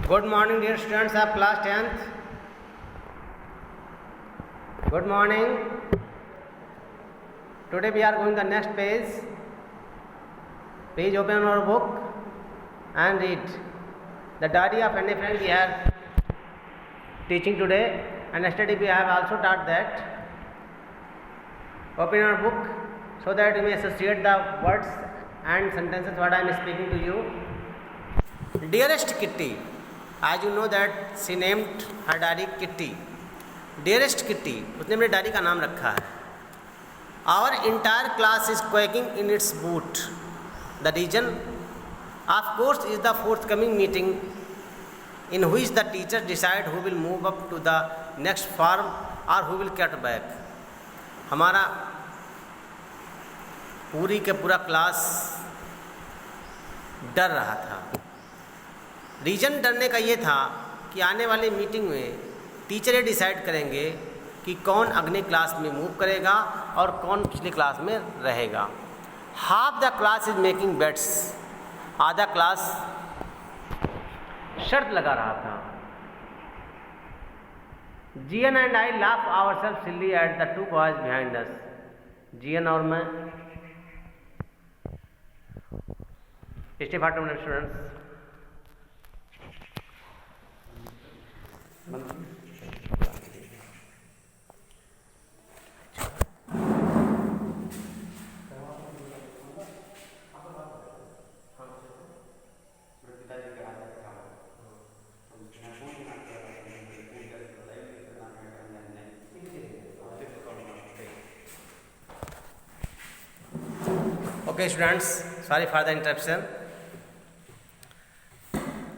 Good morning, dear students of class 10th. Good morning. Today we are going to the next page. Page open our book and read. The diary of Anne Frank we are teaching today, and yesterday we have also taught that. Open our book so that you may associate the words and sentences what I am speaking to you. Dearest Kitty. As you know that she named her diary Kitty. Dearest Kitty, उसने अपनी diary का नाम रखा है. Our entire class is quaking in its boot. The reason, of course, is the forthcoming meeting in which the teachers decide who will move up to the next farm or who will cut back. हमारा पूरी के पूरा class डर रहा था. Reason डरने का ये था कि आने वाली मीटिंग में टीचर ये डिसाइड करेंगे कि कौन अगले क्लास में मूव करेगा और कौन पिछले क्लास में रहेगा. Half the class is making bets. आधा क्लास शर्त लगा रहा था. GN and I laugh our self silly at the two boys behind us. GN और मैं students okay students, sorry for the interruption.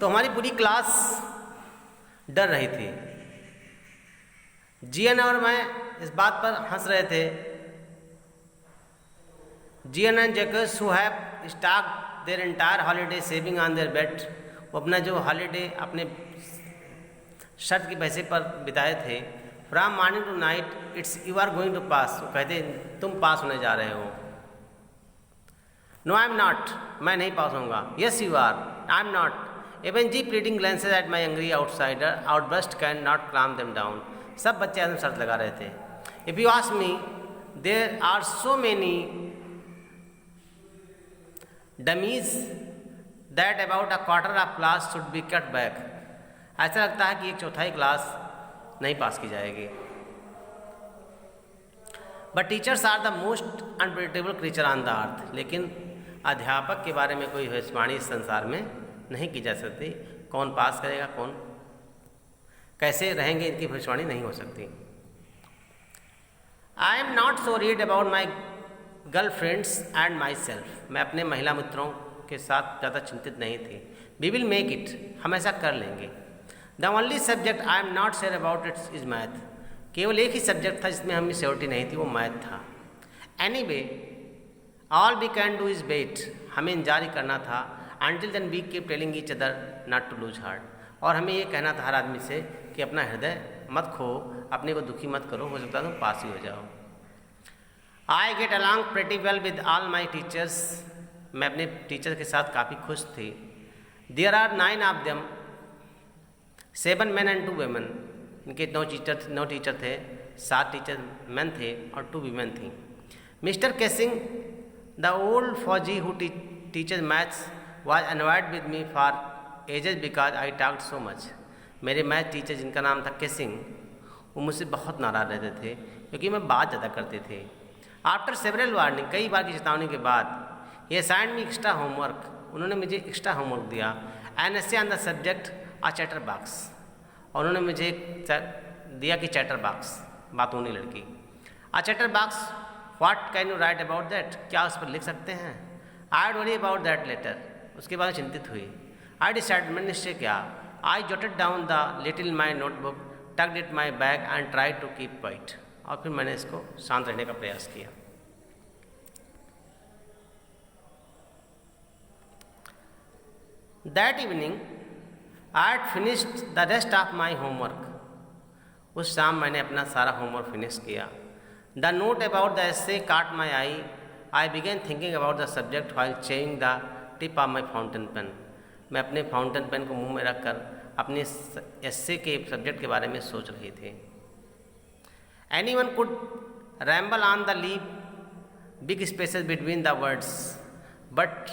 तो हमारी पूरी क्लास डर रही थी. जीएन और मैं इस बात पर हंस रहे थे. GN and Jacques who have staked their entire holiday saving on their bet. वो अपना जो हॉलीडे अपने शर्त के पैसे पर बिताए थे. From morning to night it's you are going to pass. वो कहते तुम पास होने जा रहे हो. No I am not. मैं नहीं पास होऊंगा. Yes you are. I am not. Even G pleading glances at my angry outsider outburst can not calm them down. सब बच्चे एकदम शर्त लगा रहे थे. If you ask me, there are so many dummies that about a quarter of class should be cut back. ऐसा लगता है कि एक चौथाई क्लास नहीं पास की जाएगी. But teachers are the most unpredictable creature on the earth. लेकिन अध्यापक के बारे में कोई भविष्यवाणी इस संसार में नहीं की जा सकती. कौन पास करेगा, कौन कैसे रहेंगे, इनकी भविष्यवाणी नहीं हो सकती. आई am not so worried about my girl friends and my self. मैं अपने महिला मित्रों के साथ ज़्यादा चिंतित नहीं थी. We will make it. हम ऐसा कर लेंगे. The only subject I am not sure about it's is math. केवल एक ही सब्जेक्ट था जिसमें हमें श्योरिटी नहीं थी, वो मैथ था. Any all we can do is wait. हमें इंतजार ही करना था. Until then we keep telling each other not to lose heart. और हमें ये कहना था हर आदमी से कि अपना हृदय मत खो, अपने को दुखी मत करो, हो सकता है तुम पास ही हो जाओ. I get along pretty well with all my teachers. मैं अपने टीचर के साथ काफ़ी खुश थी. There are 9 of them, 7 men and 2 women. इनके 9 टीचर थे, 7 टीचर मैन थे और 2 वीमेन थी. मिस्टर केसिंग द ओल्ड फौजी who teaches maths was annoyed with me for ages because I talked so much. मेरे मैथ टीचर जिनका नाम था केसिंग, वो मुझसे बहुत नाराज़ रहते थे क्योंकि मैं बात ज़्यादा करते थे. आफ्टर सेवरल वार्निंग, कई बार की चेतावनी के बाद, ये असाइंड मी एक्स्ट्रा होमवर्क. उन्होंने मुझे एक्स्ट्रा होमवर्क दिया. N S on the subject a chatter box. और उन्होंने मुझे दिया कि चैटर बॉक्स, बातूनी लड़की. A chatter box, what can you write about that. क्या उस पर लिख सकते हैं. I worry about that letter. उसके बाद चिंतित हुई. आई डिसाइड, मैंने निश्चय किया. I jotted down the little my notebook, tucked it my bag and try to keep quiet. और फिर मैंने इसको शांत रहने का प्रयास किया. That evening I had finished the rest of my homework. उस शाम मैंने अपना सारा होमवर्क फिनिश किया. The note about the essay caught my eye. I began thinking about the subject while chewing the tip of my fountain pen. मैं अपने fountain pen को मुंह में रखकर अपने एस्से के सब्जेक्ट के बारे में सोच रही थी। Anyone could ramble on the leave big spaces between the words, but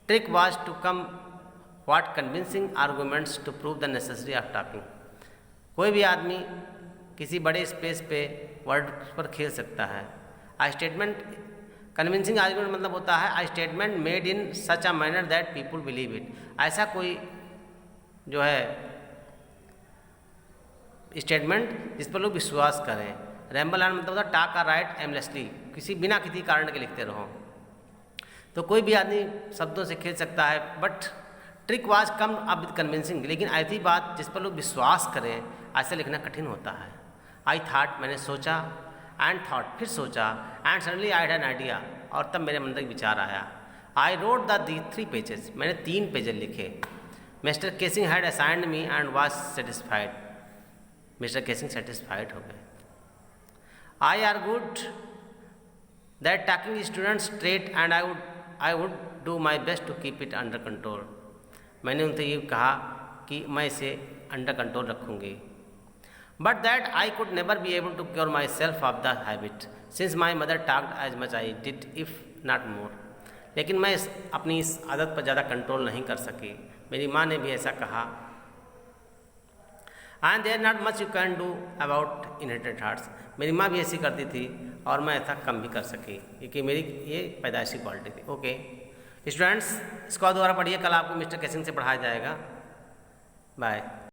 trick was to come what convincing arguments to prove the necessity of talking. कोई भी आदमी किसी बड़े स्पेस पे वर्ड पर खेल सकता है। आई स्टेटमेंट कन्विंसिंग आर्गूमेंट मतलब होता है I statement made in such a manner that people believe it. ऐसा कोई जो है स्टेटमेंट जिस पर लोग विश्वास करें। रैम्बल ऑन मतलब होता है टॉक और राइट एमलेसली, किसी बिना किसी कारण के लिखते रहो। तो कोई भी आदमी शब्दों से खेल सकता है, but trick was come up with convincing, लेकिन ऐसी बात जिस पर लोग विश्वास करें ऐसे लिखना कठिन होता है। आई थाट मैंने सोचा, एंड थॉट फिर सोचा, and suddenly I had an idea और तब मेरे मन तक विचार आया। आई रोट द 3 पेजेस, मैंने 3 पेज लिखे। Mister Keating had assigned me and was satisfied, Mister Keating satisfied हो गए। I argued that talking students trait and I would do my best to keep it under control, मैंने उनसे ये कहा कि मैं इसे अंडर कंट्रोल रखूँगी। But that I could never be able to cure myself of the habit since my mother talked as much I did if not more, लेकिन मैं अपनी इस आदत पर ज़्यादा कंट्रोल नहीं कर सकी, मेरी माँ ने भी ऐसा कहा। And there not much you can do about inherited hearts, मेरी माँ भी ऐसी करती थी और मैं ऐसा कम भी कर सकी क्योंकि मेरी ये पैदाइशी क्वालिटी थी। ओके स्टूडेंट्स, इसको दोबारा पढ़िए, कल आपको मिस्टर केसिंग से पढ़ाया जाएगा। बाय।